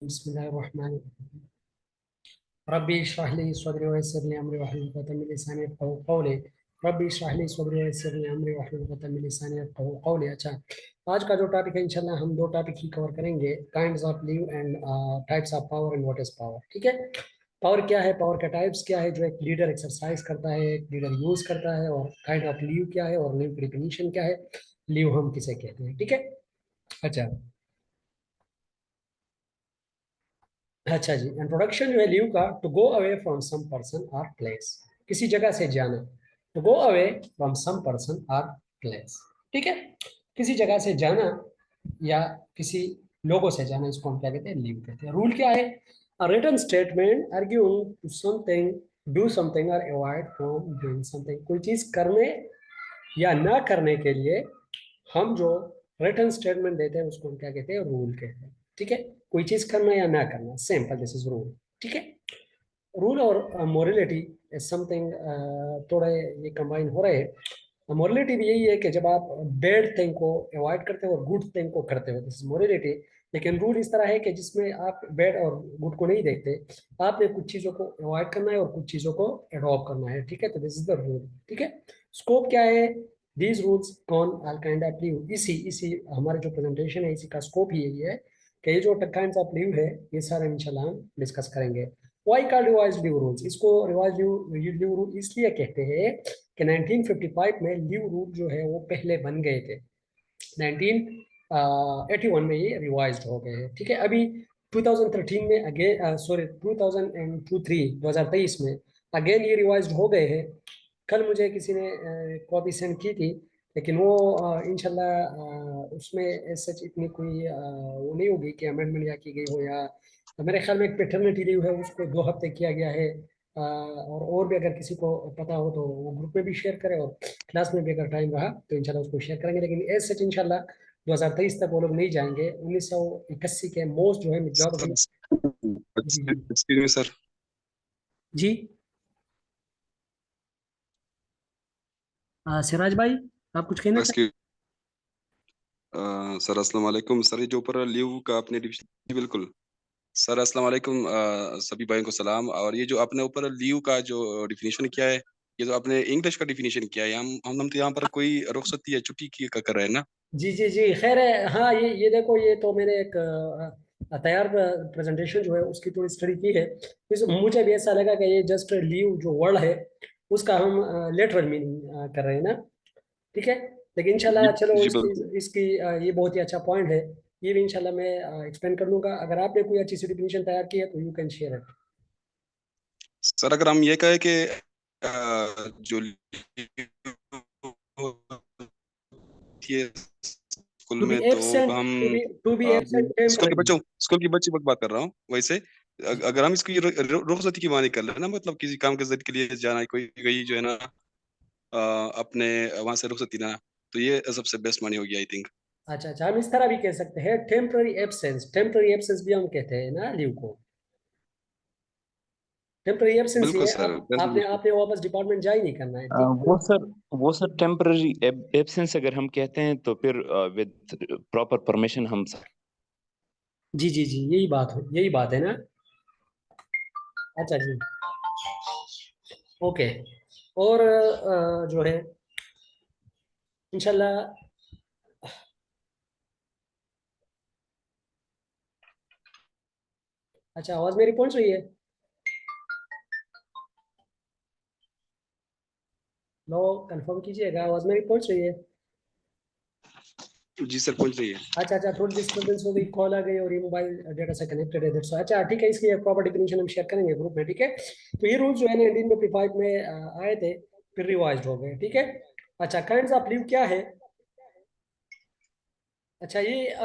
बिस्मिल्लाहिर्रहमानिर्रहीम। रब्बी इश्रह ली सदरी वयस्सिर ली अमरी वहलुल उक़दतम मिन लिसानी यफ़क़हू क़ौली। रब्बी इश्रह ली सदरी वयस्सिर ली अमरी वहलुल उक़दतम मिन लिसानी यफ़क़हू क़ौली। अच्छा, आज का जो टॉपिक है इंशाल्लाह हम दो टॉपिक ही कवर करेंगे, kinds of leave and types of power and what is power. ठीक है, पावर क्या है, पावर का टाइप्स क्या है जो एक लीडर एक्सरसाइज करता है, एक लीडर यूज करता है, और काइंड ऑफ लीव क्या है और लीव की डेफिनेशन क्या है, लीव हम किसे कहते हैं। ठीक है। अच्छा अच्छा जी, इंट्रोडक्शन जो है लीव का, to go away from some person और प्लेस, किसी जगह से जाना। To go away from some person और प्लेस। ठीक है, किसी जगह से जाना या किसी लोगों से जाना, इसको हम क्या कहते हैं, लीव कहते हैं। रूल क्या है, written statement arguing to something, do something और अवॉइड फ्रॉम डूइंग समथिंग। कोई चीज करने या ना करने के लिए हम जो रिटन स्टेटमेंट देते हैं उसको हम क्या कहते हैं, रूल कहते हैं। ठीक है, कोई चीज करना या ना करना, सिंपल, दिस इज रूल। ठीक है, रूल और मोरलिटी इज समथिंग, थोड़े ये कंबाइन हो रहे हैं। मोरलिटी भी यही है कि जब आप बैड थिंग को अवॉइड करते हो और गुड थिंग को करते हो, दिस इज मोरलिटी। लेकिन रूल इस तरह है कि जिसमें आप बैड और गुड को नहीं देखते, आपने कुछ चीजों को अवॉइड करना है और कुछ चीजों को एडॉप्ट करना है। ठीक है, तो दिस इज द रूल। ठीक है, स्कोप क्या है, दीज रूल्स कौन ऑल काइंड ऑफ लीव, इसी इसी हमारे जो प्रेजेंटेशन है इसी का स्कोप ही यही है कि ये जो काइंड ऑफ लीव है ये सारे इंशाल्लाह हम डिस्कस करेंगे। Why called revise leave rules, इसको रिवाइज लीव रूल इसलिए कहते हैं कि 1955 में लीव रूल जो है वो पहले बन गए थे, 1981 में ये रिवाइज हो गए हैं। ठीक है, अभी 2013 में अगेन, सॉरी 2023 में अगेन ये रिवाइज हो गए हैं। कल मुझे किसी ने कॉपी सेंड की थी, लेकिन वो इंशाल्लाह उसमें सच इतनी कोई वो नहीं होगी कि अमेंडमेंट या की गई हो, या तो मेरे ख्याल में एक पेटर्निटी लीव है उसको 2 हफ्ते किया गया है। और भी अगर किसी को पता हो तो वो ग्रुप में भी शेयर करें, और क्लास में भी अगर टाइम रहा तो इंशाल्लाह उसको शेयर करेंगे। लेकिन एज सच इंशाल्लाह 2023 तक वो लोग नहीं जाएंगे, 1981 के मोस्ट जो है मेजॉरिटी। जी जी एक्सक्यूज मी सर। जी। सिराज भाई, आप कुछ कहना चाहते एक्सक्यूज सर, अस्सलाम वालेकुम सर। ये जो ऊपर लीव का आपने डिफिनेशन, जी बिल्कुल सर, अस्सलाम वालेकुम, सभी भाइयों को सलाम। और ये जो आपने ऊपर लीव का जो डिफिनेशन किया है, ये जो आपने इंग्लिश का डिफिनेशन किया है, हम तो यहाँ पर कोई रुखसती या छुट्टी की का कर रहे हैं ना। जी जी जी, खैर है। हाँ, ये देखो, ये तो मैंने एक तैयार प्रेजेंटेशन जो है उसकी थोड़ी स्टडी की है। इस मुझे भी ऐसा लगा कि ये जस्ट लीव जो वर्ड है उसका हम लेटरल मीनिंग कर रहे हैं ना। ठीक है, लेकिन जी इंशाल्लाह चलो जी इसकी बिल्कुल इसकी ये बहुत ही अच्छा पॉइंट है। ये भी इंशाल्लाह मैं एक्सप्लेन कर लूंगा। अगर आपने कोई अच्छी सी डिफिनेशन तैयार की है तो you can share it. Sir. अगर हम ये कहें कि जो leave होती है स्कूल टू बी में, तो एब्सेंट, हम to be absent temporary. School के बच्चों की बात कर रहा हूँ। वैसे अगर हम इसकी रुखसती की मानी कर लें ना, मतलब किसी काम के जरिए के लिए जाना है, कोई कहीं जो है ना, अपने वहां से रुखसती ना, तो ये सबसे बेस्ट मानी होगी आई थिंक। अच्छा अच्छा, हम इस तरह भी कह सकते हैं, टेम्पररी एब्सेंस, टेम्पररी एब्सेंस भी हम कहते हैं ना लीव को। टेम्पररी एब्सेंस बिल्कुल ये सर, आप बिल्कुल आपने बिल्कुल। आपने वापस डिपार्टमेंट जा ही नहीं करना है, अ, ठीक है। वो सर वो सर टेम्पररी एब्सेंस अगर हम कहते हैं तो फिर विद प्रॉपर परमिशन हम जी जी जी, यही बात है ना। अच्छा जी, ओके। और जो है इंशाल्लाह। अच्छा, आवाज मेरी पहुंच रही है? लो, कंफर्म कीजिएगा, आवाज मेरी पहुंच रही है? जी सर, पहुंच रही है। अच्छा अच्छा, थोड़ी डिस्टर्बेंस हो गई, कॉल आ गई और ये मोबाइल डेटा से कनेक्टेड है, दैट्स। अच्छा ठीक है, इसकी प्रॉपर डिफिनेशन हम शेयर करेंगे ग्रुप में। ठीक है, तो ये रूल्स जो है 1955 में आए थे, फिर रिवाइज हो गए। ठीक है। अच्छा, काइंड्स ऑफ लीव क्या है। अच्छा, ये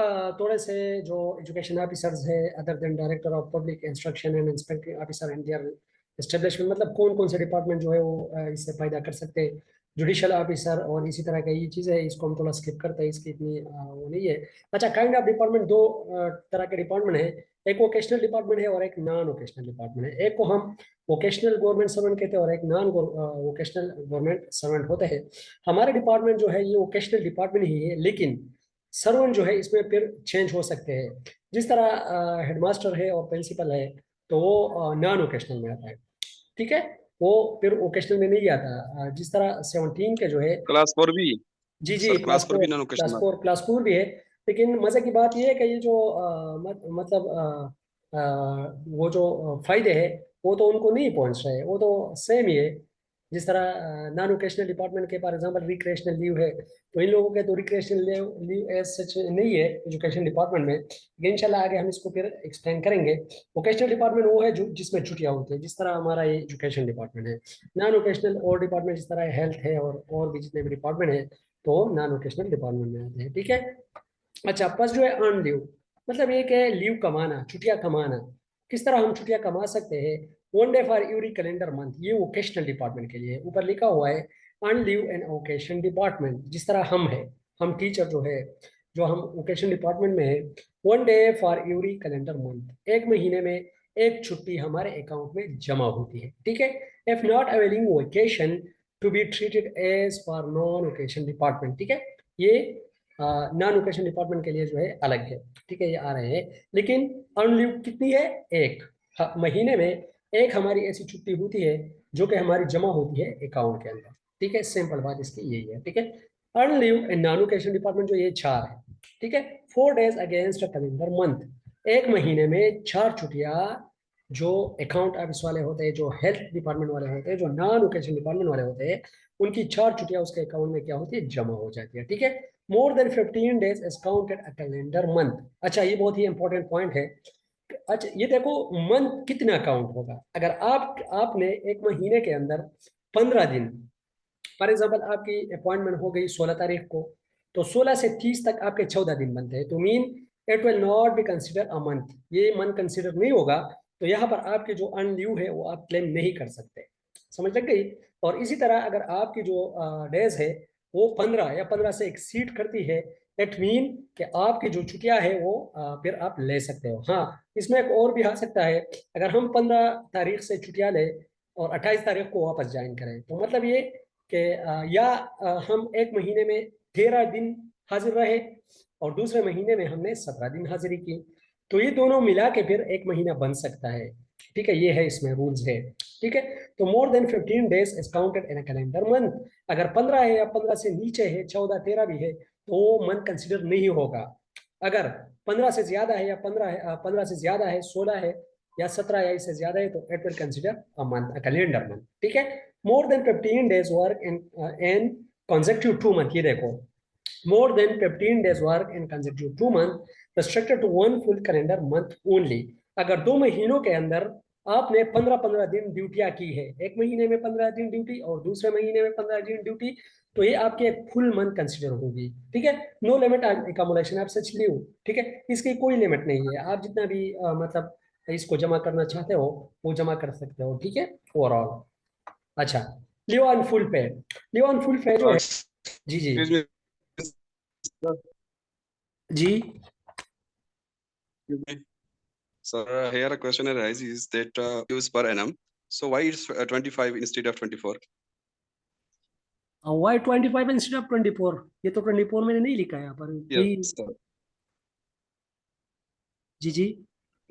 थोड़े से जो एजुकेशन ऑफिसर्स है, other than director of public instruction and inspecting officer and their establishment, मतलब कौन कौन से डिपार्टमेंट जो है वो इससे फायदा कर सकते हैं। जुडिशियल ऑफिसर और इसी तरह का ये चीज़ है, इसको हम थोड़ा स्किप करते हैं, इसकी इतनी वो नहीं है। अच्छा, काइंड ऑफ डिपार्टमेंट, दो तरह के डिपार्टमेंट है। एक वोकेशनल डिपार्टमेंट है और एक नॉन वोकेशनल डिपार्टमेंट है। एक को हम वोकेशनल गवर्नमेंट सर्वेंट कहते हैं और एक नॉन वोकेशनल गवर्नमेंट सर्वेंट होते हैं। हमारे डिपार्टमेंट जो है ये वोकेशनल डिपार्टमेंट ही है, लेकिन सर्वन जो है इसमें फिर चेंज हो सकते हैं। जिस तरह हेडमास्टर है और प्रिंसिपल है तो वो नॉन ओकेशनल में आता है, ठीक है, वो फिर ओकेशनल में नहीं आता। जिस तरह 17 के जो है, क्लास 4 भी, जी जी, सर क्लास क्लास 4 फोर, भी non class vocational. Four class four भी है। लेकिन मजे की बात यह है कि ये जो मतलब वो जो फायदे है वो तो उनको नहीं पहुंच रहे, वो तो सेम ही है। जिस तरह नॉन वोकेशनल डिपार्टमेंट के फॉर एग्जांपल रिक्रिएशनल लीव है, तो इन लोगों के तो रिक्रिएशनल लीव एज सच नहीं है एजुकेशन डिपार्टमेंट में, लेकिन इंशाल्लाह आगे हम इसको फिर एक्सप्लेन करेंगे। वोकेशनल डिपार्टमेंट वो है जो जिसमें छुट्टियां होती है, जिस तरह हमारा ये एजुकेशन डिपार्टमेंट है। नॉन वोकेशनल और डिपार्टमेंट जिस तरह हेल्थ है और भी जितने भी डिपार्टमेंट है तो नॉन वोकेशनल डिपार्टमेंट में आते हैं, ठीक है। अच्छा, फर्स्ट जो है अर्न लीव, मतलब ये कि लीव कमाना, छुट्टियां कमाना। किस तरह हम छुट्टियां कमा सकते हैं? 1 day for every calendar month, ये वोकेशनल डिपार्टमेंट के लिए है। ऊपर लिखा हुआ है earn leave and vocation department. जिस तरह हम है, हम टीचर जो है, जो हम वोकेशन डिपार्टमेंट में है, 1 day for every calendar month, एक महीने में एक छुट्टी हमारे अकाउंट में जमा होती है, ठीक है। If not availing vacation to be treated as for non vocation department, ठीक है। ये नॉन वोकेशन डिपार्टमेंट के लिए जो है अलग है, ठीक है, ये आ रहे हैं। लेकिन अर्न लीव कितनी है? एक महीने में एक हमारी ऐसी छुट्टी होती है जो कि हमारी जमा होती है अकाउंट के अंदर, ठीक है। सिंपल बात इसकी यही है, ठीक है। Earn leave in non vocation department जो ये 4 है, ठीक है। 4 days against a calendar month, एक महीने में 4 छुट्टियां जो अकाउंट ऑफिस वाले होते हैं, जो हेल्थ डिपार्टमेंट वाले होते हैं, जो नॉन वोकेशन डिपार्टमेंट वाले होते हैं, उनकी 4 छुट्टियां उसके अकाउंट में क्या होती है? जमा हो जाती है, ठीक है। More than 15 days is counted a calendar month. अच्छा, ये बहुत ही इंपॉर्टेंट पॉइंट है। अच्छा, ये देखो मंथ कितना काउंट होगा। अगर आपने एक महीने के अंदर 15 दिन, फॉर एग्जाम्पल आपकी अपॉइंटमेंट हो गई 16 तारीख को, तो 16 से 30 तक आपके 14 दिन बनते हैं, तो mean it will not be consider a month, ये मंथ कंसिडर नहीं होगा। तो यहाँ पर आपकी जो अर्न लीव है वो आप क्लेम नहीं कर सकते, समझ लग गई। और इसी तरह अगर आपकी जो डेज है वो 15 या 15 से एक्सीड करती है, दैट मीन कि आपकी जो छुट्टियां है वो फिर आप ले सकते हो। हाँ, इसमें एक और भी आ सकता है, अगर हम 15 तारीख से छुट्टियां ले और 28 तारीख को वापस ज्वाइन करें, तो मतलब ये कि या हम एक महीने में 13 दिन हाजिर रहे और दूसरे महीने में हमने 17 दिन हाजिरी की, तो ये दोनों मिला के फिर एक महीना बन सकता है, ठीक है। ये है इसमें रूल्स है, ठीक है। तो more than 15 days is counted in a calendar month, अगर 15 है या 15 से नीचे है, 14 13 भी है, तो वो मंथ कंसिडर नहीं होगा। अगर 15 से ज्यादा है या 15 से ज्यादा है, 16 है या 17 या इससे ज्यादा है, तो it will consider a month, a calendar month, ठीक है। More than 15 days work in consecutive 2 month, ये देखो, more than 15 days work in consecutive 2 month restricted to one full calendar month only। अगर 2 महीनों के अंदर आपने 15-15 दिन ड्यूटियां की है, एक महीने में 15 दिन ड्यूटी और दूसरे महीने में 15 दिन ड्यूटी, तो ये आपके एक फुल मंथ कंसिडर होगी, ठीक है। नो लिमिट अकोमोडेशन आप सच लीव, ठीक है, इसकी कोई लिमिट नहीं है, आप जितना भी मतलब इसको जमा करना चाहते हो वो जमा कर सकते हो, ठीक है, ओवरऑल। अच्छा, लिव ऑन फुल पे, लिव ऑन फुल पे जो है, जी जी, Excuse me, sir. Ji, Excuse me. Sir, here a question arises that use per annum. So why it's 25 instead of 24? Why 25 instead of 24? ये तो 24 मैंने नहीं लिखा है यहाँ पर, Yes, यही, sir. जी जी।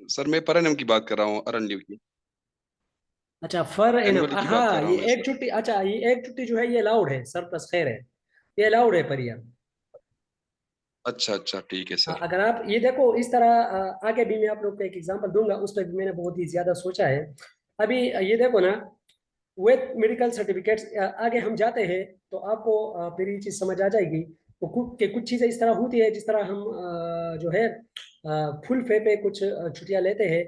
सर मैं पर एनम की बात कर रहा हूँ, अर्न लीव की, अच्छा, फर एनम, एनुअली की बात कर हाँ, रहा ये हूँ मैं एक सर। छुट्टी, अच्छा ये एक छुट्टी जो है ये अलाउड है, सर प्लस खैर है, ये अलाउड है पर ईयर। अच्छा अच्छा, ठीक है सर। अगर आप ये देखो इस तरह, आगे भी मैं आप लोग को एक एग्जांपल दूंगा, उस पर भी मैंने बहुत ही ज्यादा सोचा है। अभी ये देखो ना, विथ मेडिकल सर्टिफिकेट्स, आगे हम जाते हैं तो आपको फिर ये चीज़ समझ आ जाएगी। तो कुछ चीज़ें इस तरह होती है, जिस तरह हम जो है फुल पे पे कुछ छुट्टियां लेते हैं,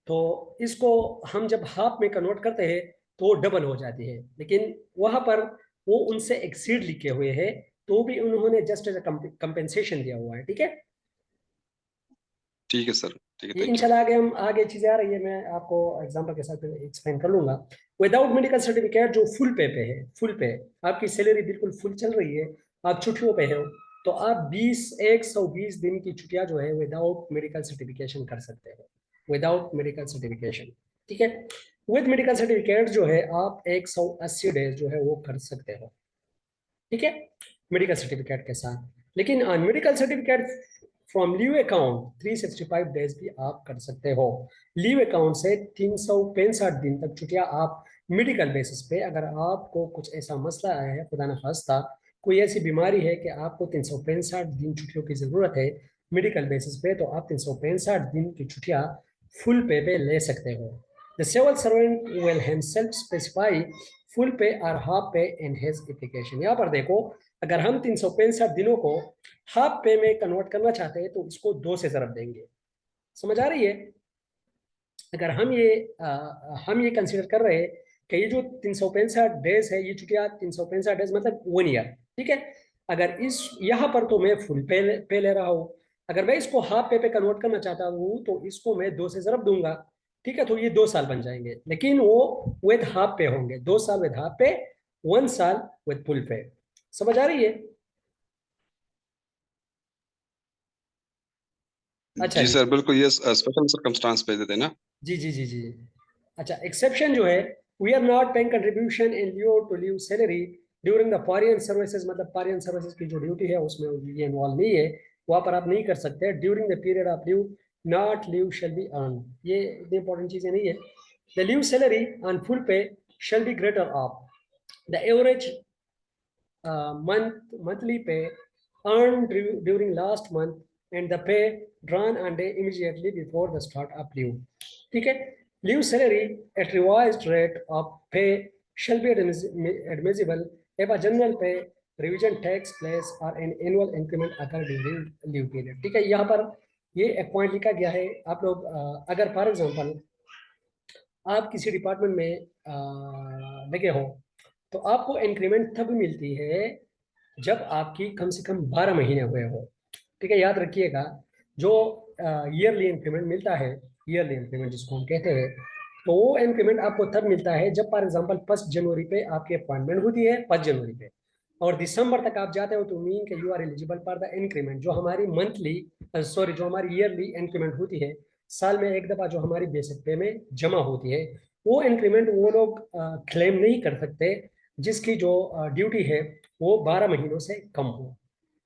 तो इसको हम जब हाफ में कन्वर्ट करते हैं तो वो डबल हो जाती है, लेकिन वहां पर वो उनसे एक्सीड लिखे हुए है, तो भी उन्होंने जस्ट एज कंपेंसेशन दिया हुआ है, ठीक है। ठीक है सर, ठीक है, ये थैंक यू। इंशाल्लाह आगे चीजें आ रही है, मैं आपको एग्जांपल के साथ एक्सप्लेन कर लूंगा। विदाउट मेडिकल सर्टिफिकेट जो फुल पे है, फुल पे, आपकी सैलरी बिल्कुल फुल चल रही है, आप छुट्टियों पे हो, तो आप 120 दिन की छुट्टियां जो है विदाउट मेडिकल सर्टिफिकेशन कर सकते हो, विदाउट मेडिकल सर्टिफिकेशन, ठीक है। विद मेडिकल सर्टिफिकेट जो है आप 180 डेज जो है वो कर सकते हो, ठीक है, मेडिकल सर्टिफिकेट के साथ। लेकिन medical certificate from leave account 365 days भी आप कर सकते हो। लीव अकाउंट से 365 दिन तक छुट्टियां आप मेडिकल बेसिस पे, अगर आपको कुछ ऐसा मसला आया है, खुदा न खास्ता कोई ऐसी बीमारी है कि आपको 365 दिन छुट्टियों की जरूरत है मेडिकल बेसिस पे, तो आप 365 दिन की छुट्टियां फुल पे ले सकते हो। The civil servant will himself specify full pay और हाफ पे इन हिज एप्लीकेशन। यहाँ पर देखो, अगर हम 365 दिनों को हाफ पे में कन्वर्ट करना चाहते हैं तो इसको 2 से ज़रब देंगे। समझ आ रही है? अगर हम ये कंसीडर कर रहे हैं कि ये जो 365 डेज है, ये छुट्टियां 365 डेज मतलब 1 ईयर, ठीक है। अगर इस यहाँ पर तो मैं फुल पे ले रहा हूँ, अगर मैं इसको हाफ पे कन्वर्ट करना चाहता हूँ तो इसको मैं 2 से ज़रब दूंगा, ठीक है। तो ये 2 साल बन जाएंगे, लेकिन वो विद हाफ पे होंगे। 2 साल विद हाफ पे, 1 साल विद फुल पे। समझ आ रही है? अच्छा जी जी सर बिल्कुल, ये स्पेशल सर्कमस्टांस पे देते हैं ना। जी जी जी जी। अच्छा, एक्सेप्शन जो है, we are not paying contribution in lieu to leave salary during the foreign services, मतलब फॉरेन सर्विसेज की जो ड्यूटी है उसमें ये इन्वॉल्व नहीं है, वहां पर आप नहीं कर सकते। During the period of leave not leave shall be earn, ये इतनी इंपॉर्टेंट चीजें नहीं है। The leave salary on full pay shall be greater of the average monthly pay earned during last month and the pay drawn on day immediately before the start of leave, ठीक है। Leave salary at revised rate of pay shall be admissible if a general pay revision takes place or an annual increment occur during leave period, ठीक है। यहाँ पर ये एक point लिखा गया है। आप लोग अगर फॉर एग्जांपल आप किसी डिपार्टमेंट में लगे हो तो आपको इंक्रीमेंट तब मिलती है जब आपकी कम से कम 12 महीने हुए हो, ठीक है। याद रखिएगा, जो ईयरली इंक्रीमेंट मिलता है, ईयरली इंक्रीमेंट जिसको हम कहते हैं, तो वो इंक्रीमेंट आपको तब मिलता है जब फॉर एग्जांपल 1 जनवरी पे आपकी अपॉइंटमेंट होती है, 5 जनवरी पे, और दिसंबर तक आप जाते हो तो मीन कि you are eligible for the increment. जो हमारी मंथली सॉरी जो हमारी ईयरली इंक्रीमेंट होती है, साल में एक दफा जो हमारी बेसिक पे में जमा होती है, वो इंक्रीमेंट वो लोग क्लेम नहीं कर सकते जिसकी जो ड्यूटी है वो 12 महीनों से कम हो,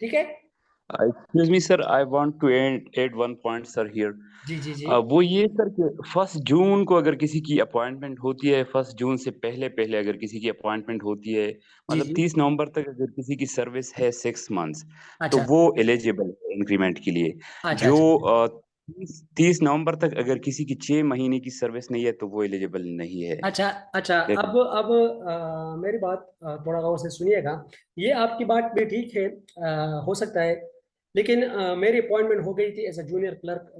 ठीक है। Excuse me sir, I want to add one point sir here. जी जी जी वो ये सर कि 1 जून को अगर किसी की अपॉइंटमेंट होती है, 1 जून से पहले पहले अगर किसी की अपॉइंटमेंट होती है, जी मतलब जी। 30 नवंबर तक अगर किसी की सर्विस है 6 मंथ्स, तो अच्छा वो एलिजिबल है इंक्रीमेंट के लिए। अच्छा जो अच्छा 30 नवंबर तक अगर किसी की 6 महीने की सर्विस नहीं है तो वो एलिजिबल नहीं है। अच्छा अच्छा। अब मेरी बात थोड़ा गौर से सुनिएगा। ये आपकी बात भी ठीक है, हो सकता है, लेकिन मेरी अपॉइंटमेंट हो गई थी एज ए जूनियर क्लर्क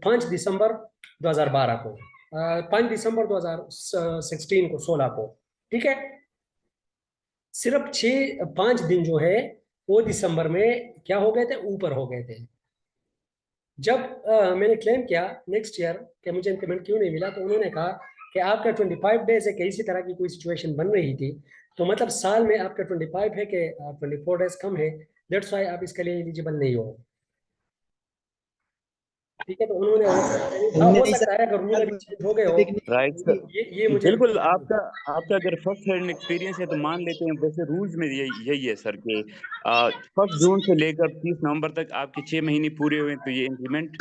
5 दिसंबर 2012 को, 5 दिसंबर 2016 को, 16 को, ठीक है। सिर्फ 5 दिन जो है वो दिसंबर में क्या हो गए थे, ऊपर हो गए थे। जब मैंने क्लेम किया नेक्स्ट ईयर कि मुझे इंक्रीमेंट क्यों नहीं मिला, तो उन्होंने कहा कि आपका 25 डेज है, कि इसी तरह की कोई सिचुएशन बन रही थी, तो मतलब साल में आपका 25 है कि 24 डेज कम है, दैट्स वाई आप इसके लिए एलिजिबल नहीं हो, ठीक है। तो उन्होंने हो नहीं सकता है अगर रूल सर, अभी चेंज हो गए हो, राइट सर, ये मुझे बिल्कुल। आपका आपका अगर फर्स्ट हैंड एक्सपीरियंस है तो मान लेते हैं, वैसे रूल्स में यही है सर कि 1 जून से लेकर 30 नवंबर तक आपके 6 महीने पूरे हुए तो ये इंक्रीमेंट,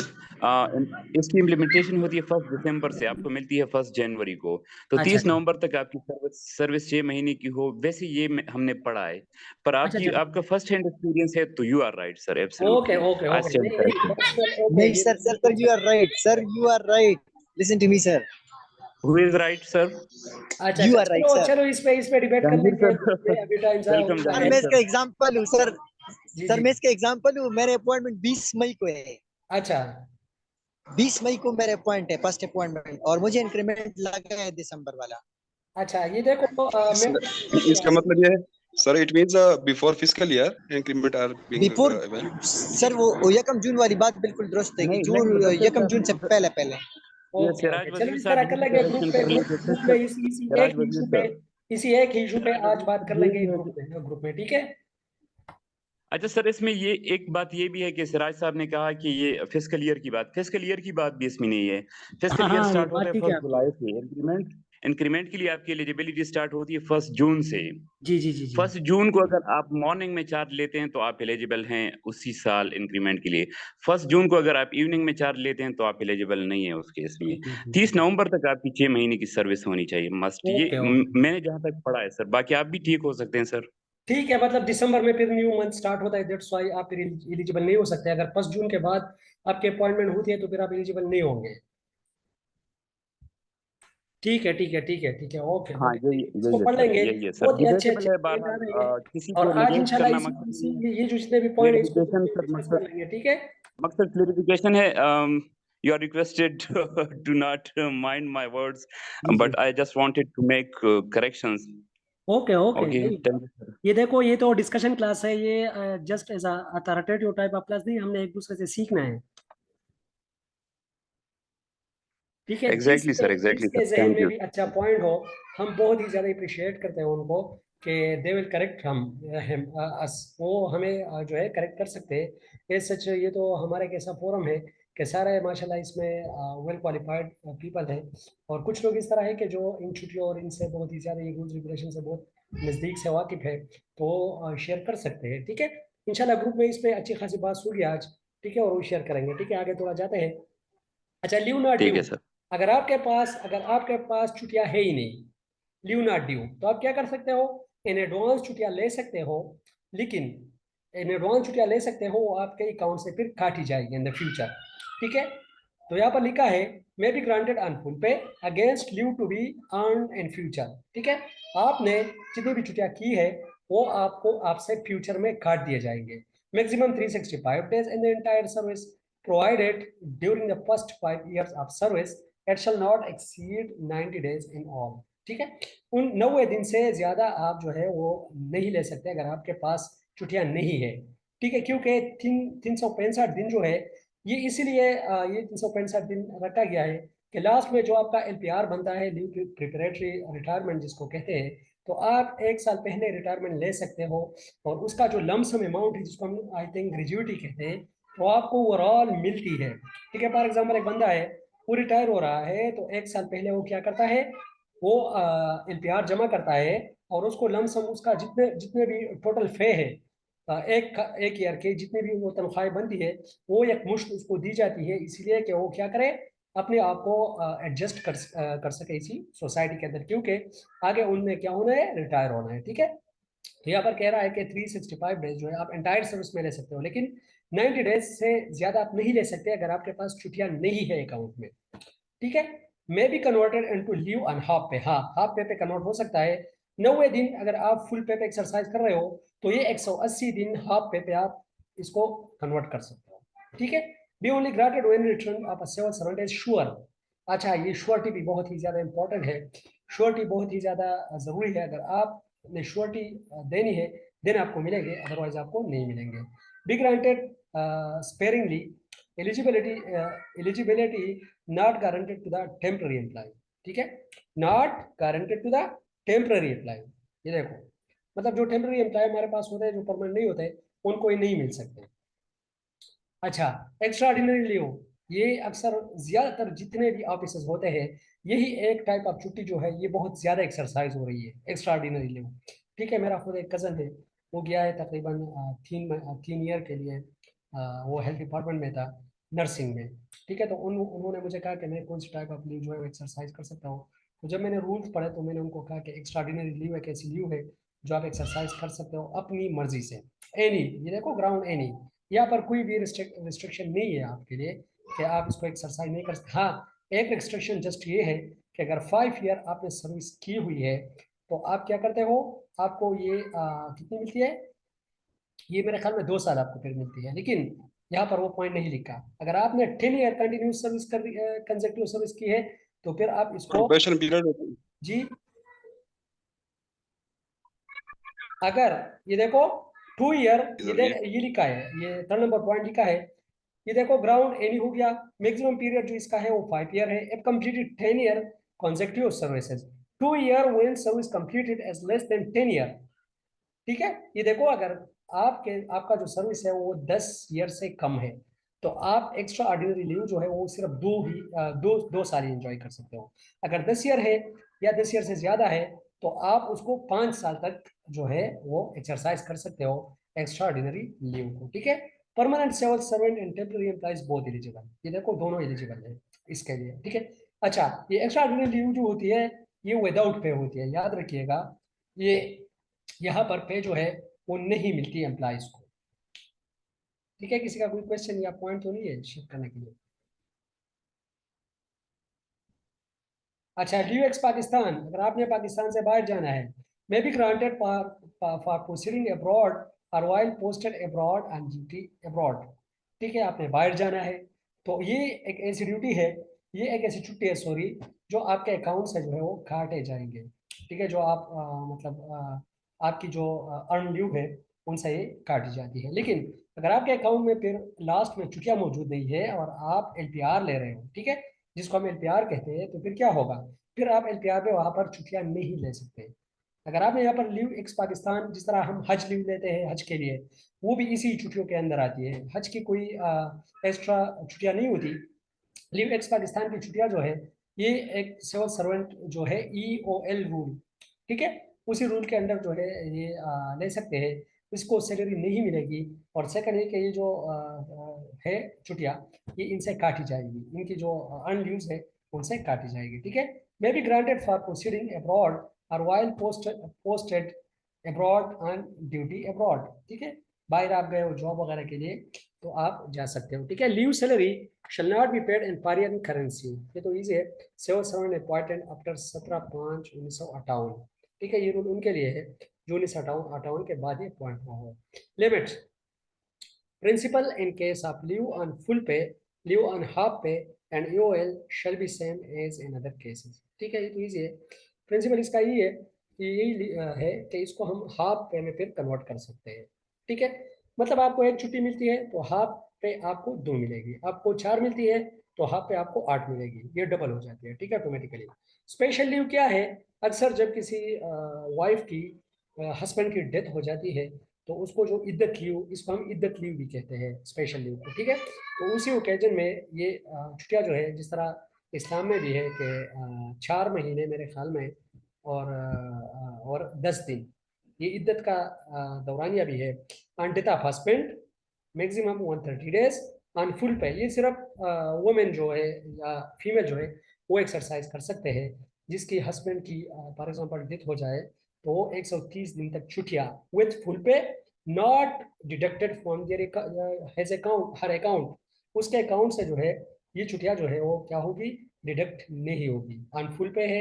इसकी इम्प्लीमेंटेशन होती है 1 दिसंबर से, आपको मिलती है 1 जनवरी को। तो अच्छा 30 नवंबर तक आपकी सर्विस 6 महीने की हो, वैसे ये हमने पढ़ा है। पर अच्छा अच्छा। आपका फर्स्ट हैंड एक्सपीरियंस है तो you are right sir, okay absolutely okay I okay, stand नहीं नहीं, करेक्टेड। पर्सनल, ओके, नहीं ये सर सर बिल्कुल sir you are right sir, you are right, listen to me sir, who is right sir? अच्छा you अच्छा। Are right चलो sir. चलो, इस पे डिबेट कर जहांगीर लेंगे सर, ग्रुप में, अभी टाइम जाया हो वेलकम गया सर है। जहांगीर मैं सर। इसका एग्जांपल हूँ सर, जी सर जी। मैं इसका एग्जांपल हूँ, मेरे अपॉइंटमेंट 20 मई को है, अच्छा 20 मई को मेरे अपॉइंट है, फर्स्ट अपॉइंटमेंट, और मुझे इंक्रीमेंट लगा है दिसंबर वाला। अच्छा, ये देखो मैं इसका मतलब ये है sir, it means before fiscal year increment are being before avail. Sir वो यकम जून वाली बात बिल्कुल दुरुस्त है कि नहीं नहीं, जून मतलब यकम जून से सर, पहले पहले। ये ओके सिराज ओके, चलो वजीर इस साहब तरह कर यही लेंगे सजेशन कर रहे थे, ग्रुप में इसी एक सिराज ही वजीर इशू पे, साहब, इसी एक ही इशू पे सिराज आज बात कर वजीर लेंगे यही है ग्रुप कि में, ठीक है। अच्छा सर, इसमें ये एक बात ये भी है कि सिराज साहब ने कहा कि ये फिस्कल ईयर की बात भी इसमें नहीं है। हाँ फिस्कल ईयर हाँ, ये स्टार्ट होता बात है ठीक है 1 आपकी। जुलाई से। इंक्रीमेंट इंक्रीमेंट के लिए आपकी एलिजिबिलिटी स्टार्ट होती है 1 जून से। जी जी जी जी 1 जून को अगर आप मॉर्निंग में चार्ज लेते हैं तो आप एलिजिबल हैं उसी साल इंक्रीमेंट के लिए। 1 जून को अगर आप इवनिंग में चार्ज लेते हैं तो आप एलिजिबल नहीं है उस केस में। 30 नवंबर तक आपकी 6 महीने की सर्विस होनी चाहिए मस्ट। ये ओके ओके मैंने जहां तक पढ़ा है सर, बाकी आप भी ठीक हो सकते हैं सर। ठीक है, मतलब दिसंबर में फिर न्यू मंथ स्टार्ट होता है, दैट्स व्हाई आप फिर एलिजिबल नहीं हो सकते। अगर 1 जून के बाद आपकी अपॉइंटमेंट होती है तो फिर आप एलिजिबल नहीं होंगे। ठीक है ठीक है ठीक है ठीक है, ओके हाँ, ओके, यही इसको यही है पढ़ सर, लेंगे। यही है सर। बहुत ही अच्छे डिबेटेबल अच्छे है पॉइंट आ बहरहाल, रहे हैं, किसी और को आज नेगेट इंशाल्लाह करना इसी मकसद इसी नहीं है। ये जो जितने भी पॉइंट है इसको क्लेरिफिकेशन सर, डिस्कस कर लेंगे, ठीक है। मकसद क्लेरिफिकेशन है। You are requested to not mind my words, जी जी but I just wanted to make corrections. Okay okay, okay, नहीं थैंक यू सर। ये देखो, ये तो डिस्कशन क्लास है, ये just as authoritative type of class नहीं, हमने एक दूसरे से सीखना है। ठीक है, एग्जैक्टली सर, एग्जैक्टली जिसके सर, जहन थैंक में यू। भी अच्छा पॉइंट हो, हम बहुत ही ज्यादा अप्रिशिएट करते हैं उनको कि दे विल करेक्ट हम अस, वो हमें जो है करेक्ट कर सकते हैं। ये सच, ये तो हमारे एक ऐसा फोरम है कि सारे माशाल्लाह इसमें वेल क्वालिफाइड पीपल हैं, और कुछ लोग इस तरह है कि जो इन छुट्टियों और इनसे बहुत ही ज्यादा ये रूल्स रेगुलेशन से बहुत नज़दीक से वाकिफ है, तो शेयर कर सकते हैं। ठीक है, इंशाल्लाह ग्रुप में इस पे अच्छी खासी बात होगी आज, ठीक है, और वो शेयर करेंगे। ठीक है, आगे थोड़ा जाते हैं। अच्छा, लीव नॉट ठीक ड्यू, है सर। अगर आपके पास छुट्टियां है ही नहीं, लीव नॉट ड्यू, तो आप क्या कर सकते हो, इन एडवांस छुट्टियां ले सकते हो, लेकिन इन एडवांस छुट्टियां ले सकते हो वो आपके अकाउंट से फिर काटी जाएगी इन द फ्यूचर। ठीक है, तो यहाँ पर लिखा है may be granted on full pay against leave to be earn in future. ठीक है, आपने जितनी भी छुट्टियां की है वो आपको आपसे फ्यूचर में काट दिए जाएंगे। Maximum 365 days in the entire service provided during the first 5 years of service, it shall not exceed 90 days in all। ठीक है, उन 90 दिन से ज्यादा आप जो है वो नहीं ले सकते अगर आपके पास छुट्टियां नहीं है। ठीक है, क्योंकि 365 दिन जो है ये इसीलिए ये 365 दिन रखा गया है कि लास्ट में जो आपका LPR बनता है, लीव प्रिपरेटरी रिटायरमेंट जिसको कहते हैं, तो आप 1 साल पहले रिटायरमेंट ले सकते हो, और उसका जो लमसम अमाउंट है जिसको हम आई थिंक ग्रेजुइटी कहते हैं, तो आपको ओवरऑल मिलती है। ठीक है, फॉर एग्जाम्पल एक बंदा है, वो रिटायर हो रहा है, तो 1 साल पहले वो क्या करता है, वो LPR जमा करता है, और उसको लमसम उसका जितने जितने भी टोटल fe है, एक ईयर के जितने भी वो तनख्वाहें बनती है, वो एक मुश्त उसको दी जाती है, इसीलिए कि वो क्या करे, अपने आप को एडजस्ट कर सके इसी सोसाइटी के अंदर, क्योंकि आगे उनमें क्या होना है, रिटायर होना है। ठीक है, तो यहाँ पर कह रहा है कि 365 डेज जो है आप एंटायर सर्विस में ले सकते हो, लेकिन 90 डेज से ज्यादा आप नहीं ले सकते अगर आपके पास छुट्टियां नहीं है अकाउंट में। ठीक है, may be converted into leave on half पे, हाँ हाफ पे कन्वर्ट हो सकता है। 90 दिन अगर आप फुल पे एक्सरसाइज कर रहे हो तो ये 180 दिन हाफ पे आप इसको कन्वर्ट कर सकते हो। ठीक है, be only granted when return of a civil servant is sure. अच्छा, ये श्योरिटी भी बहुत ही ज्यादा इंपॉर्टेंट है, श्योरिटी बहुत ही ज्यादा जरूरी है। अगर आपने श्योरिटी देनी है देन आपको मिलेंगे, अदरवाइज आपको नहीं मिलेंगे। Be granted sparingly, eligibility not guaranteed to the temporary employ. ठीक है, not guaranteed to the temporary employ, ये देखो, मतलब जो टेम्पररी एम्प्लॉय हमारे पास होते हैं, जो परमानेंट नहीं होते, उनको ये नहीं मिल सकते। अच्छा, एक्स्ट्रा ऑर्डिनरी लीव, ये अक्सर ज्यादातर जितने भी ऑफिसर्स होते हैं, यही एक टाइप ऑफ छुट्टी जो है ये बहुत ज्यादा एक्सरसाइज हो रही है, एक्स्ट्रा ऑर्डिनरी लीव। ठीक है, मेरा खुद एक कजन है, वो गया है तकरीबन 3 ईयर के लिए, वो हेल्थ डिपार्टमेंट में था, नर्सिंग में। ठीक है, तो उन्होंने मुझे कहा कि मैं कौन सी टाइप ऑफ लीव जो है वो एक्सरसाइज कर सकता हूँ। तो जब मैंने रूल्स पढ़े तो मैंने उनको कहा कि एक्स्ट्रा ऑर्डिनरी लीव एक ऐसी लीव है जो आप एक्सरसाइज कर सकते हो अपनी मर्जी से, एनी, ये देखो ग्राउंड एनी, यहाँ पर कोई भी रिस्ट्रिक्शन नहीं है आपके लिए कि आप इसको एक्सरसाइज नहीं कर सकते। हाँ, एक रिस्ट्रिक्शन जस्ट ये है कि अगर 5 ईयर आपने सर्विस की हुई है तो आप क्या करते हो, आपको ये कितनी मिलती है, ये मेरे ख्याल में 2 साल आपको फिर मिलती है, लेकिन यहाँ पर वो पॉइंट नहीं लिखा। अगर आपने 10 year continuous service consecutive service की है तो फिर आप इसको, प्रोबेशन पीरियड जी, अगर ये देखो 2 ईयर, ये लिखा है, ये 3 नंबर पॉइंट लिखा है, ये देखो ग्राउंड एनी हो गया, मैक्सिमम पीरियड जो इसका है वो 5 ईयर है। If completed 10 year consecutive services, 2 year when service completed as less than 10 year. ठीक है, ये देखो, अगर आपका जो सर्विस है वो 10 ईयर से कम है तो आप एक्स्ट्रा ऑर्डिनरी लीव जो है वो सिर्फ 2 साल ही एंजॉय कर सकते हो। अगर 10 ईयर है या 10 ईयर से ज्यादा है तो आप उसको 5 साल तक जो है वो एक्सरसाइज कर सकते हो एक्स्ट्रा ऑर्डिनरी लीव को, ठीक है। Permanent civil servant and temporary employees both eligible, ये देखो दोनों एलिजिबल है इसके लिए, ठीक है। अच्छा, ये एक्स्ट्रा ऑर्डिनरी लीव जो होती है ये विदाउट पे होती है, याद रखिएगा। ये यहाँ पर पे जो है वो नहीं मिलती एम्प्लॉइज को, ठीक है। किसी का कोई क्वेश्चन या पॉइंट तो नहीं है शिफ्ट करने के लिए? अच्छा, लीव एक्स पाकिस्तान, अगर आपने पाकिस्तान से बाहर जाना है, may be granted for proceeding abroad और while posted abroad and duty abroad, ठीक है। आपने बाहर जाना है तो ये एक ऐसी ड्यूटी है, ये एक ऐसी छुट्टी है सॉरी, जो आपके अकाउंट से जो है वो काटे जाएंगे, ठीक है। जो आप आपकी जो अर्न लीव है उनसे ये काटी जाती है। लेकिन अगर आपके अकाउंट में फिर लास्ट में छुट्टियां मौजूद नहीं है और आप एलपीआर ले रहे हो, ठीक है, जिसको हम एलपीआर कहते हैं, तो फिर क्या होगा, फिर आप एलपीआर पे वहां पर छुट्टियां नहीं ले सकते। अगर आपने यहाँ पर लीव एक्स पाकिस्तान, जिस तरह हम हज लीव लेते हैं हज के लिए, वो भी इसी छुट्टियों के अंदर आती है, हज की कोई एक्स्ट्रा छुट्टियां नहीं होती। लीव एक्स पाकिस्तान की छुट्टियां जो है ये एक सिविल सर्वेंट जो है EOL रूल, ठीक है, उसी रूल के अंदर जो है ये ले सकते हैं, इसको सैलरी नहीं मिलेगी। और सेकंड है कि ये जो है छुट्टियां, ये इनसे काटी जाएगी, इनकी जो अर्न लीव्स है उनसे काटी जाएगी, ठीक है। May be granted for proceeding abroad और while posted abroad on duty abroad, ठीक है। बाहर आप गए हो जॉब वगैरह के लिए तो आप जा सकते हो, ठीक है। Leave salary shall not be paid in foreign currency, ये तो इजी है। सिविल सर्वेंट अपॉइंटेड आफ्टर 17/5/1958, ठीक है, ये रूल उनके लिए है जो 1958 के बाद ये अपॉइंट हुआ हो। Limit principal in case of leave on full pay, leave on half pay and EOL shall be same as in other cases, ठीक है, ये तो इजी है। प्रिंसिपल इसका यही है कि यही है कि इसको हम हाफ पे में फिर कन्वर्ट कर सकते हैं, ठीक है। मतलब आपको एक छुट्टी मिलती है तो हाफ पे आपको 2 मिलेगी, आपको 4 मिलती है तो हाफ पे आपको 8 मिलेगी, ये डबल हो जाती है, ठीक है, ऑटोमेटिकली। स्पेशल लीव क्या है, अक्सर जब किसी वाइफ की हस्बैंड की डेथ हो जाती है तो उसको जो इद्दत लीव, इसको हम इद्दत लीव भी कहते हैं स्पेशल लीव को, ठीक है। तो उसी ओकेजन में ये छुट्टियां जो है, जिस तरह इस्लाम में भी है कि 4 महीने मेरे ख्याल में और 10 दिन ये इद्दत का दौरानिया भी है। On death of husband maximum 130 days on full पे, ये सिर्फ वुमेन जो है या फीमेल जो है वो एक्सरसाइज कर सकते हैं जिसकी हस्बैंड की फॉर एग्जांपल डेथ हो जाए, तो वो 130 दिन तक छुट्टियां with full pay, not deducted from their his account, her account, उसके अकाउंट से जो है ये छुट्टियां जो है वो क्या होगी, डिडक्ट नहीं होगी। ऑन फुल पे है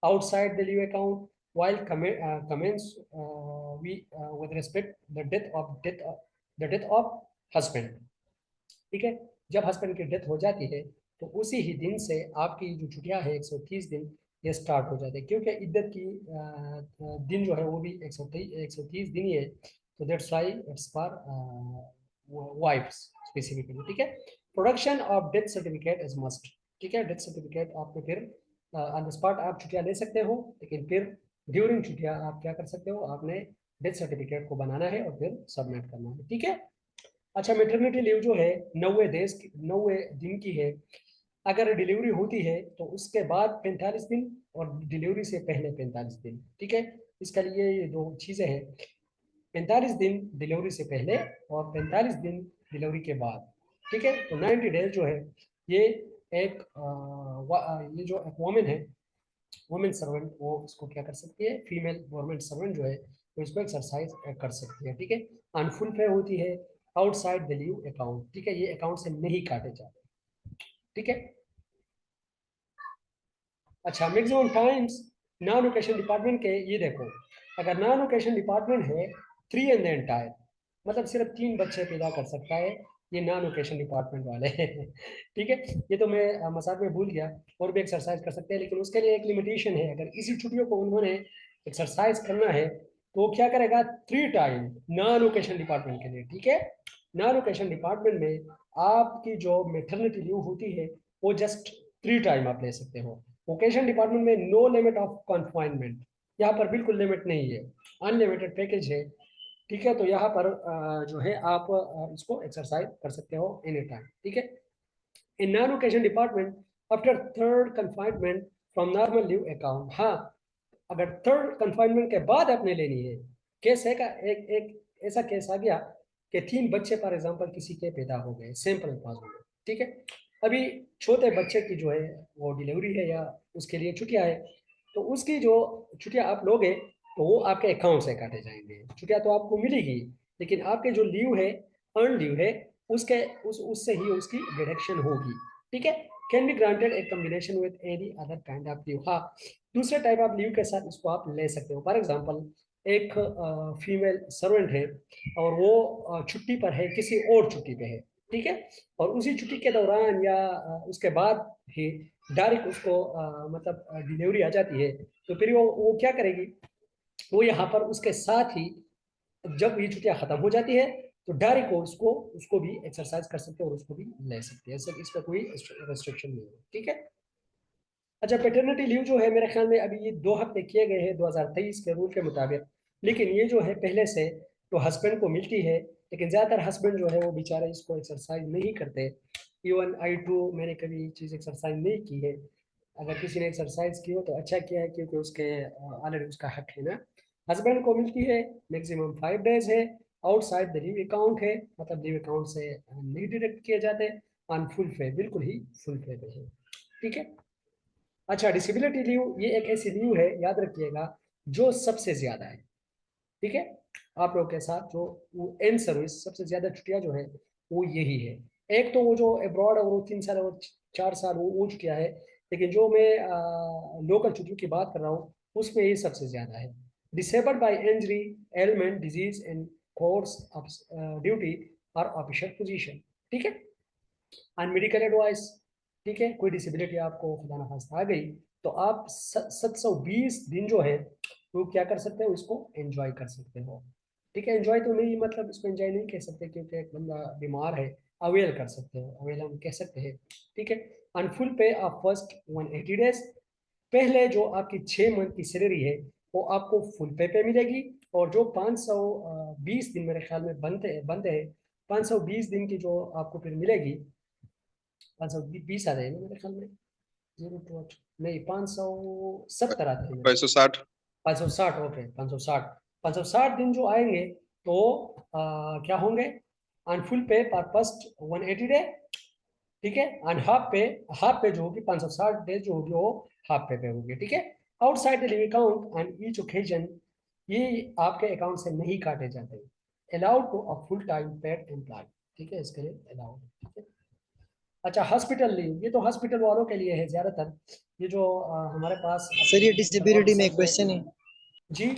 outside the leave account while commence with respect the death of husband, ठीक है। जब हस्बैंड की डेथ हो जाती है तो उसी ही दिन से आपकी जो छुट्टियां है 130 दिन ये स्टार्ट हो जाते हैं, क्योंकि इद्दत की दिन जो है वो भी 130 दिन ही है, तो that's why it's for wife's specifically, ठीक है। Production of death certificate is must, ठीक है, डेथ सर्टिफिकेट आपको फिर ऑन द स्पॉट आप छुट्टियां ले सकते हो, लेकिन फिर ड्यूरिंग छुट्टियां आप क्या कर सकते हो, आपने डेथ सर्टिफिकेट को बनाना है और फिर सबमिट करना है, ठीक है। अच्छा, मेटर्निटी लीव जो है 90 दिन की है। अगर डिलीवरी होती है तो उसके बाद 45 दिन और डिलीवरी से पहले 45 दिन, ठीक है। इसके लिए ये 2 चीजें हैं, 45 दिन डिलीवरी से पहले और 45 दिन डिलीवरी के बाद, ठीक है। तो 90 डेज जो है ये एक ये जो एक वोमेन है, वुमेन सर्वेंट, वो इसको क्या कर सकती है, फीमेल गवर्नमेंट सर्वेंट जो है वो इसको एक्सरसाइज कर सकती है, ठीक है। अनफुल पे होती है आउटसाइड द लीव अकाउंट, ठीक है, ये अकाउंट से नहीं काटे जाते, ठीक है। अच्छा, maximum times non vocation department के, ये देखो, अगर नॉन वोकेशन डिपार्टमेंट है 3 इन द एंटायर, मतलब सिर्फ 3 बच्चे पैदा कर सकता है ये नॉन वोकेशन डिपार्टमेंट वाले ठीक है। ये तो मैं मजाक में भूल गया, और भी एक्सरसाइज कर सकते हैं, लेकिन उसके लिए एक लिमिटेशन है। अगर इसी छुट्टियों को उन्होंने एक्सरसाइज करना है तो वो क्या करेगा, 3 टाइम नॉन वोकेशन डिपार्टमेंट के लिए, ठीक है। नॉन वोकेशन डिपार्टमेंट में आपकी जो मेटर्निटी लीव होती है वो जस्ट 3 टाइम आप ले सकते हो। वोकेशन डिपार्टमेंट में नो लिमिट ऑफ कन्फाइनमेंट, यहाँ पर बिल्कुल लिमिट नहीं है, अनलिमिटेड पैकेज है, ठीक है। तो यहाँ पर जो है आप इसको एक्सरसाइज कर सकते हो एनी टाइम, ठीक है। In non vocation department after 3rd confinement from normal leave account. हाँ, अगर थर्ड कंफाइनमेंट के बाद आपने लेनी है, केस है का एक एक ऐसा केस आ गया कि 3 बच्चे फॉर एग्जांपल किसी के पैदा हो गए, सैंपल पास हो गए, ठीक है। अभी छोटे बच्चे की जो है वो डिलीवरी है या उसके लिए छुट्टियां है, तो उसकी जो छुट्टियां आप लोगे तो वो आपके अकाउंट से काटे जाएंगे। छुट्टियां तो आपको मिलेगी, लेकिन आपके जो लीव है, अर्न लीव है, उससे ही उसकी डिडक्शन होगी, ठीक है। Can be granted a combination with any other kind of leave. हाँ, दूसरे टाइप ऑफ लीव के साथ इसको आप ले सकते हो। फॉर एग्जांपल, एक फीमेल सर्वेंट है और वो छुट्टी पर है, किसी और छुट्टी पे है, ठीक है, और उसी छुट्टी के दौरान या उसके बाद ही डायरेक्ट उसको मतलब डिलीवरी आ जाती है, तो फिर वो क्या करेगी, वो यहाँ पर उसके साथ ही जब ये छुट्टियां खत्म हो जाती है तो डायरेक्ट वो उसको भी एक्सरसाइज कर सकते हैं और उसको भी ले सकते हैं, सर इस पर कोई रेस्ट्रिक्शन नहीं है, ठीक है। अच्छा, पेटर्निटी लीव जो है मेरे ख्याल में अभी ये 2 हफ्ते किए गए हैं 2023 के रूल के मुताबिक, लेकिन ये जो है पहले से तो हस्बैंड को मिलती है, लेकिन ज़्यादातर हस्बैंड जो है वो बेचारे इसको एक्सरसाइज नहीं करते। इवन आई टू मैंने कभी ये चीज़ एक्सरसाइज नहीं की है। अगर किसी ने एक्सरसाइज की हो तो अच्छा किया है, क्योंकि उसके ऑलरेडी उसका हक है ना। हस्बैंड को मिलती है, मैक्सिमम 5 डेज है, आउटसाइड द लीव अकाउंट है, मतलब लीव अकाउंट से नहीं डिडक्ट किए जाते, ऑन फुल पे, बिल्कुल ही फुल पे है, ठीक है। अच्छा, डिसेबिलिटी लीव ये एक ऐसी लीव है, याद रखिएगा, जो सबसे ज्यादा है, ठीक है। आप लोग के साथ जो वो एंड सर्विस सबसे ज्यादा छुट्टियां जो है वो यही है। एक तो वो जो अब्रॉड और वो 3 साल और 4 साल वो छुट्टियां है, लेकिन जो मैं लोकल छुट्टियों की बात कर रहा हूँ उसमें ये सबसे ज्यादा है। Disabled by injury, element, disease and course of duty और ऑफिशियल पोजीशन, ठीक है। ऑन मेडिकल एडवाइस, ठीक है, कोई डिसेबिलिटी आपको खुदा ना खास्ता आ गई तो आप 720 दिन जो है वो क्या कर सकते हो, इसको एंजॉय कर सकते हो, ठीक है। एंजॉय तो नहीं, मतलब इसको एंजॉय नहीं कह सकते क्योंकि एक बंदा बीमार है, अवेल कर सकते हो, अवेल हम कह सकते हैं, ठीक है। ऑन फुल पे ऑफ फर्स्ट 180 डेज, पहले जो आपकी 6 मंथ की सैलरी है वो आपको फुल पे मिलेगी, और जो 520 दिन मेरे ख्याल में बनते हैं 520 दिन की जो आपको फिर मिलेगी, 520 आ जाएगा मेरे ख्याल में, 0 नहीं 570 आते हैं मेरे, 560। 560, ओके 560 दिन जो आएंगे तो क्या होंगे, ऑन फुल पे पर फर्स्ट 180 डे, ठीक है। ऑन हाफ पे जो होगी 560 डेज जो होगी वो हाफ पे होगी, ठीक है। Outside the leave account on each occasion, ये आपके अकाउंट से नहीं काटे जाते, allowed to a full time paid employ, ठीक है, इसके लिए अलाउड, ठीक है। अच्छा, हॉस्पिटल लीव, ये तो हॉस्पिटल वालों के लिए है ज्यादातर, ये जो हमारे पास सर ये डिसेबिलिटी में एक क्वेश्चन है। जी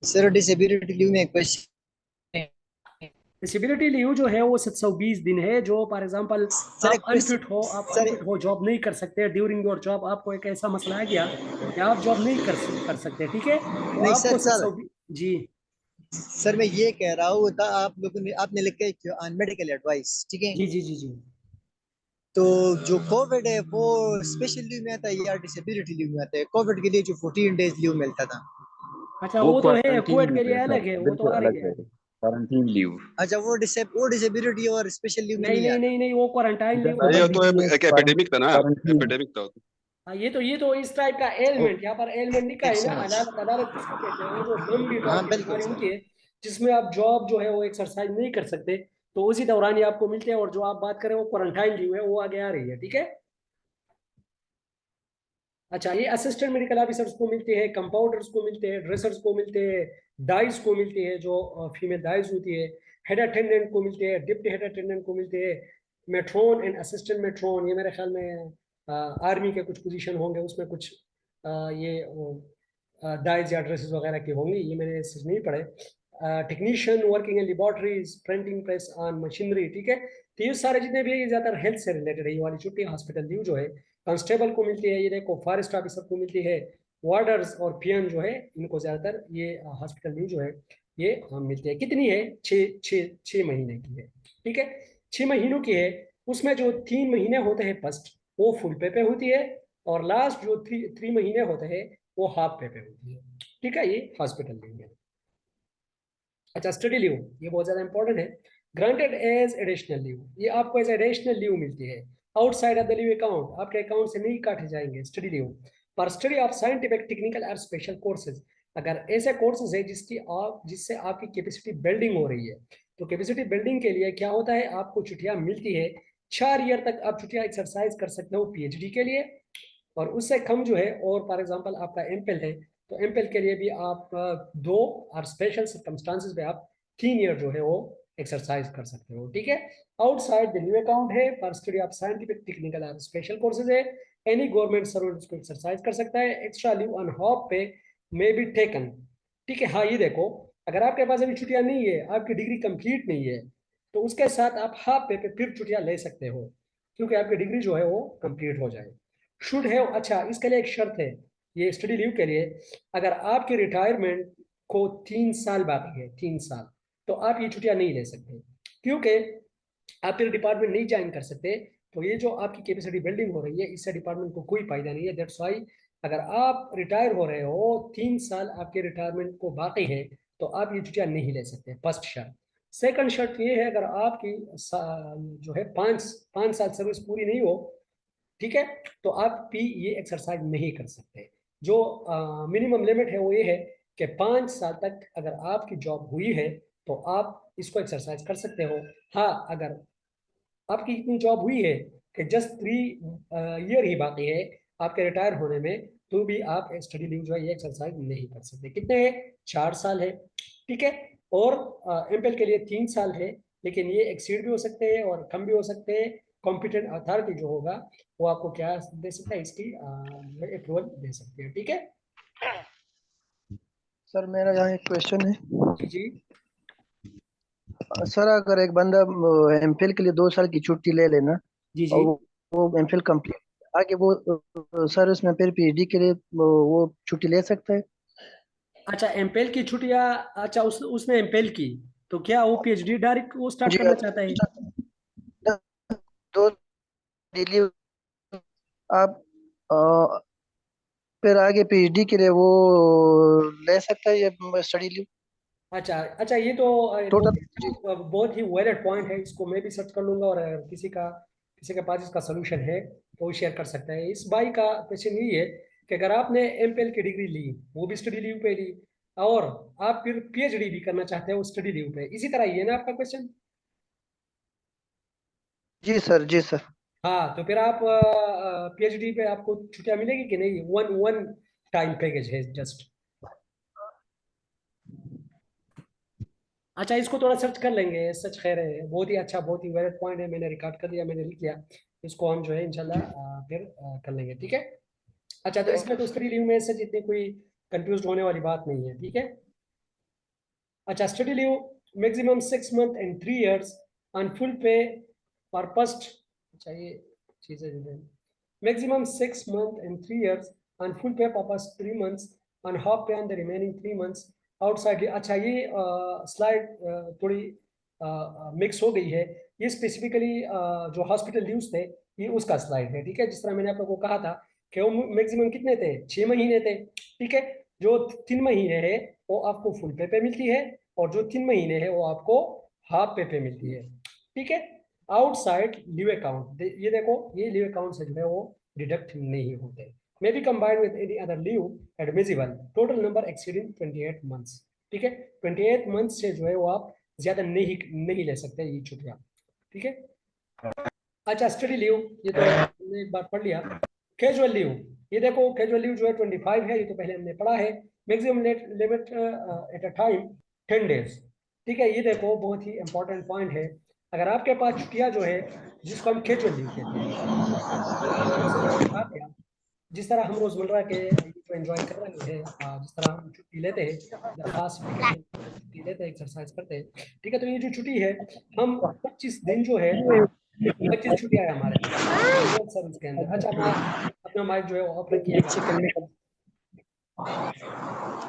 सर डिसेबिलिटी लीव में एक क्वेश्चन है। डिसेबिलिटी लीव जो है वो 720 दिन है, जो फॉर एग्जांपल सर एक आप अनफिट हो, सर जॉब नहीं कर सकते, ड्यूरिंग योर जॉब आपको एक ऐसा मसला आ गया कि आप जॉब नहीं कर सकते, ठीक है, तो नहीं आपको सर 720। जी सर मैं ये कह रहा हूँ था आप लोगों ने आपने लिखा है ऑन मेडिकल एडवाइस, ठीक है। जी जी जी जी। तो जो कोविड है वो स्पेशल लीव में आता है या डिसेबिलिटी लीव में आता है? कोविड के लिए जो 14 डेज लीव मिलता था। अच्छा, वो वो तो है, क्वारंटीन कोविड के लीव लिए है सर, अलग है, वो तो बिल्कुल आ रही अलग है। है, क्वारंटीन लीव। अच्छा वो डिसेबिलिटी और स्पेशल लीव में नहीं नहीं नहीं आता। नहीं नहीं, वो क्वारंटाइन लीव ये होती तो है। एक एपिडेमिक था ना, क्वारंटीन। एपिडेमिक था। हाँ, ये तो इस टाइप का एलिमेंट, यहाँ पर एलिमेंट लिखा ओके है ना, सो मच। अदालत अदालत किसको कहते हैं, वो जो लंबी टाइप हाँ की बिल्कुल बीमारी सर। होती है जिसमें आप जॉब जो है वो एक्सरसाइज नहीं कर सकते, तो उसी दौरान ही आपको मिलते हैं, और जो आप बात करें वो क्वारंटाइन लीव है, वो आगे आ रही है, ठीक है। अच्छा, ये असिस्टेंट मेडिकल ऑफिसर्स को मिलते हैं, कंपाउंडर्स को मिलते हैं, ड्रेसर्स को मिलते हैं, डाइस को मिलती है, जो फीमेल डाइस होती है, हेड अटेंडेंट को मिलते हैं, डिप्टी हेड अटेंडेंट को मिलते हैं, मेट्रोन एंड असिस्टेंट मेट्रोन, ये मेरे ख्याल में आर्मी के कुछ पोजीशन होंगे, उसमें कुछ ये डाइस या ड्रेसेस वगैरह की होंगी, ये मैंने सच नहीं पढ़े। Technician working in laboratories, printing press on machinery, ठीक है। तो ये सारे जितने भी ज्यादातर हेल्थ से रिलेटेड है ये वाली छुट्टी, हॉस्पिटल लीव जो है कांस्टेबल को मिलती है, ये देखो फॉरेस्ट ऑफिसर को मिलती है, वार्डर्स और पीएन जो है इनको ज्यादातर ये हॉस्पिटल लीव जो है ये मिलती है। कितनी है, 6 महीने की है, ठीक है, 6 महीनों की है। उसमें जो 3 महीने होते हैं फर्स्ट वो फुल पे होती है, और लास्ट जो 3 महीने होते हैं वो हाफ पे होती है, ठीक है, ये हॉस्पिटल लीव है। अच्छा, स्टडी लीव, ये बहुत ज्यादा इंपॉर्टेंट है, ग्रांटेड एज एडिशनल लीव, ये आपको एज एडिशनल लीव मिलती है, outside of the leave account, आपके अकाउंट से नहीं काटे जाएंगे स्टडी लीव। पर स्टडी ऑफ साइंटिफिक टेक्निकल और स्पेशल कोर्सेज, अगर ऐसे कोर्सेज है जिससे आपकी कैपेसिटी बिल्डिंग हो रही है, तो कैपेसिटी बिल्डिंग के लिए क्या होता है, आपको छुट्टियां मिलती है 4 ईयर तक आप छुट्टियां एक्सरसाइज कर सकते हो पीएचडी के लिए, और उससे कम जो है, और फॉर एग्जांपल आपका एमफिल है तो एमफिल के लिए भी आप 2 और स्पेशल सर्कमस्टांसेस में आप 3 ईयर जो है वो एक्सरसाइज कर सकते हो। ठीक है, आउटसाइड द लीव अकाउंट है for study of scientific technical और स्पेशल कोर्सेज है, एनी गवर्नमेंट सर्वेंट उसको एक्सरसाइज कर सकता है। एक्स्ट्रा लीव ऑन हॉप पे मे बी टेकन। ठीक है, हाँ ये देखो, अगर आपके पास अभी छुट्टियां नहीं है, आपकी डिग्री कंप्लीट नहीं है, तो उसके साथ आप हाफ पे फिर छुट्टियां ले सकते हो, क्योंकि आपकी डिग्री जो है वो कंप्लीट हो जाए। शुड है, अच्छा इसके लिए एक शर्त है, ये स्टडी लीव के लिए, अगर आपके रिटायरमेंट को 3 साल बाकी है, 3 साल, तो आप ये छुट्टियां नहीं ले सकते, क्योंकि आप फिर डिपार्टमेंट नहीं ज्वाइन कर सकते। तो ये जो आपकी कैपेसिटी बिल्डिंग हो रही है, इससे डिपार्टमेंट को कोई फायदा नहीं है। दैट्स वाई अगर आप रिटायर हो रहे हो, 3 साल आपके रिटायरमेंट को बाकी है, तो आप ये छुट्टियां नहीं ले सकते, फर्स्ट शर्त। सेकंड शर्त ये है, अगर आपकी जो है 5 साल सर्विस पूरी नहीं हो, ठीक है, तो आप भी ये एक्सरसाइज नहीं कर सकते। जो मिनिमम लिमिट है वो ये है कि 5 साल तक अगर आपकी जॉब हुई है तो आप इसको एक्सरसाइज कर सकते हो। हाँ, अगर आपकी इतनी जॉब हुई है कि जस्ट 3 ईयर ही बाकी है आपके रिटायर होने में, तो भी आप स्टडी लीव जो है ये एक्सरसाइज नहीं कर सकते। कितने हैं, 4 साल है। ठीक है, और एमपीएल के लिए 3 साल है, लेकिन ये एक्सीड भी हो सकते हैं और कम भी हो सकते हैं। कॉम्पिटेंट अथॉरिटी जो होगा वो आपको क्या दे सकता है, इसकी अप्रूवल दे सकती है। ठीक है सर, मेरा यहाँ एक क्वेश्चन है। जी जी। सर, अगर एक बंदा एमफिल के लिए 2 साल की छुट्टी ले लेना जी और जी। वो एमफिल कंप्लीट आगे वो सर उसमें फिर पीएचडी के लिए वो छुट्टी ले सकता है? अच्छा, एमपीएल की छुट्टियां, अच्छा उसने एमपीएल की, तो क्या वो पीएचडी डायरेक्ट वो स्टार्ट जी, करना चाहता है? दो डिलीव आप फिर आगे पीएचडी के लिए वो ले सकता है ये स्टडी लीव अच्छा अच्छा, ये तो टोटल? जी बहुत ही वैलिड पॉइंट है, इसको मैं भी सर्च कर लूंगा, और अगर किसी के पास इसका सोल्यूशन है तो वो शेयर कर सकता है। इस भाई का क्वेश्चन यही है कि अगर आपने एमपीएल की डिग्री ली, वो भी स्टडी लीव पे ली, और आप फिर पीएचडी भी करना चाहते हो स्टडी लीव पे, इसी तरह ही है ना आपका क्वेश्चन? जी सर, जी सर। हाँ, तो फिर आप पीएचडी पे आपको छुट्टियां मिलेगी कि नहीं? वन वन टाइम पैकेज है जस्ट। अच्छा, इसको थोड़ा सर्च कर लेंगे, सच कह रहे हैं, बहुत ही अच्छा, बहुत ही वैलिड पॉइंट है, मैंने रिकॉर्ड कर दिया, मैंने लिख लिया। इसको हम जो है इंशाल्लाह फिर कर लेंगे। ठीक है, अच्छा, तो थैंक इसमें यू तो सर। स्टडी लीव में से जितनी कोई कंफ्यूज होने वाली बात नहीं है। ठीक है, अच्छा, study leave maximum 6 month and 3 years on full पे पर्पस्ट। अच्छा, ये चीजें maximum 6 month and 3 years on full pay purpose 3 months on half pay on the remaining 3 months outside। अच्छा, ये स्लाइड थोड़ी मिक्स हो गई है, ये स्पेसिफिकली जो हॉस्पिटल लीव्स थे ये उसका स्लाइड है। ठीक है, जिस तरह मैंने आप लोगों को कहा था कि वो मैक्सिमम कितने थे, 6 महीने थे। ठीक है, जो 3 महीने है वो आपको फुल पे मिलती है, और जो 3 महीने है वो आपको हाफ पे मिलती है। ठीक है, आउटसाइड लीव अकाउंट, ये देखो, ये लीव अकाउंट से जो है वो डिडक्ट नहीं होते। May be combined with any other leave admissible, total number exceeding 28 months. ठीक है, 28 मंथ्स से जो है वो आप ज्यादा नहीं नहीं ले सकते ये छुट्टियां। ठीक है, अच्छा, स्टडी लीव ये तो हमने एक बार पढ़ लिया। कैजुअल लीव, ये देखो, कैजुअल लीव जो है 25 है, ये तो पहले हमने पढ़ा है। Maximum limit at a time 10 days। ठीक है, ये देखो, बहुत ही इंपॉर्टेंट पॉइंट है। अगर आपके पास छुट्टियां जो है, जिसको हम कैजुअल लीव कहते हैं, जिस तरह हम रोजमर्रा के जो एंजॉय कर रहे हैं, जिस तरह हम छुट्टी लेते हैं, खास वेकेशन छुट्टी लेते हैं, एक्सरसाइज करते हैं। ठीक है, तो ये जो छुट्टी है, हम 25 दिन जो है, 25 छुट्टियां है हमारे पास सर्विस के अंदर। अच्छा, मैं अपना माइक जो है ऑफ रखिएगा।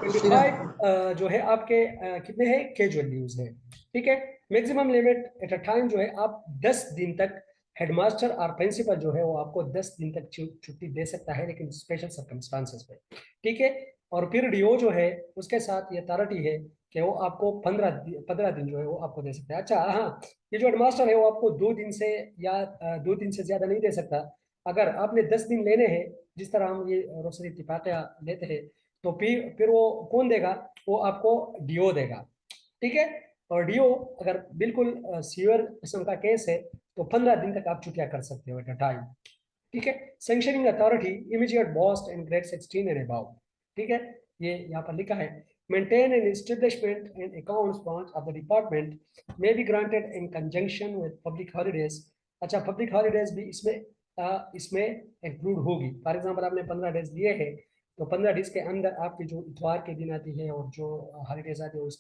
25 जो है आपके कितने हैं, कैजुअल लीव्स है। ठीक है, maximum limit at a time जो है आप 10 दिन तक, हेडमास्टर और प्रिंसिपल जो है वो आपको 10 दिन तक छुट्टी दे सकता है, लेकिन स्पेशल सर्कमस्टांसेस पे। ठीक है, और फिर डीओ जो है उसके साथ ये अथॉरिटी है कि वो आपको 15 दिन जो है वो आपको दे सकते हैं। अच्छा हाँ, ये जो हेडमास्टर है वो आपको 2 दिन से या 2 दिन से ज्यादा नहीं दे सकता। अगर आपने 10 दिन लेने हैं, जिस तरह हम ये रोसरी इत्तिफाकिया लेते हैं, तो फिर वो कौन देगा? वो आपको डीओ देगा, ठीक है। और डीओ अगर बिल्कुल सीवियर किस्म का केस है तो 15 दिन तक आप छुट्टियां कर सकते हो एट अ टाइम, ठीक है। Sanctioning authority immediate boss and grade 16 and above, ठीक है। ये यहाँ पर लिखा है maintain and establishment and accounts branch of the department may be granted in conjunction with public holidays. अच्छा, पब्लिक हॉलीडेज भी इसमें इंक्लूड होगी। फॉर एग्जांपल आपने 15 डेज लिए हैं, तो 15 डेज के अंदर आपकी जो इतवार के दिन आती है और जो हॉलीडेज आती है उसमें